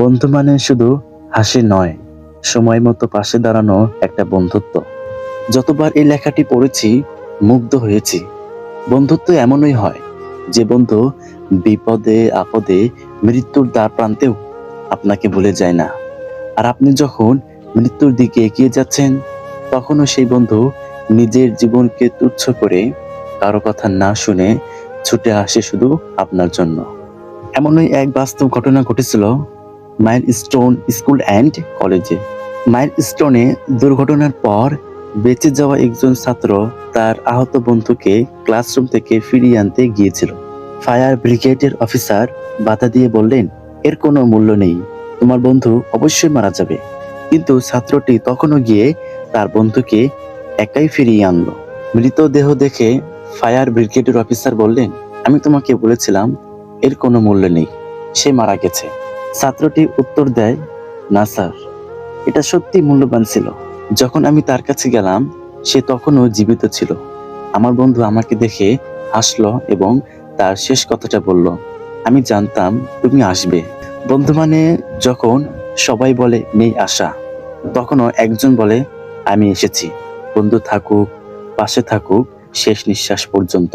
বন্ধু মানে শুধু হাসি নয়, সময় মতো পাশে দাঁড়ানো একটা বন্ধুত্ব। যতবার এই লেখাটি পড়েছি মুগ্ধ হয়েছি। বন্ধুত্ব এমনই হয় যে বন্ধু বিপদে আপদে মৃত্যুর দ্বার প্রান্তেও আপনাকে ভুলে যায় না। আর আপনি যখন মৃত্যুর দিকে এগিয়ে যাচ্ছেন তখনও সেই বন্ধু নিজের জীবনকে তুচ্ছ করে কারো কথা না শুনে ছুটে আসে শুধু আপনার জন্য। এমনই এক বাস্তব ঘটনা ঘটেছিল মাইলস্টোন স্কুল অ্যান্ড কলেজে। মাইলস্টোনে দুর্ঘটনার পর বেঁচে যাওয়া একজন ছাত্র তার আহত বন্ধুকে ক্লাসরুম থেকে ফিরিয়ে আনতে গিয়েছিল। ফায়ার ব্রিগেডের অফিসার বাধা দিয়ে বললেন, এর কোনো মূল্য নেই, তোমার বন্ধু অবশ্যই মারা যাবে। কিন্তু ছাত্রটি তখনও গিয়ে তার বন্ধুকে একাই ফিরিয়ে আনলো। মৃতদেহ দেখে ফায়ার ব্রিগেডের অফিসার বললেন, আমি তোমাকে বলেছিলাম এর কোনো মূল্য নেই, সে মারা গেছে। ছাত্রটি উত্তর দেয়, না স্যার, এটা সত্যি মূল্যবান ছিল। যখন আমি তার কাছে গেলাম সে তখনও জীবিত ছিল। আমার বন্ধু আমাকে দেখে হাসলো এবং তার শেষ কথাটা বলল, আমি জানতাম তুমি আসবে। বন্ধু মানে যখন সবাই বলে নেই আশা, তখনও একজন বলে আমি এসেছি। বন্ধু থাকুক, পাশে থাকুক শেষ নিঃশ্বাস পর্যন্ত।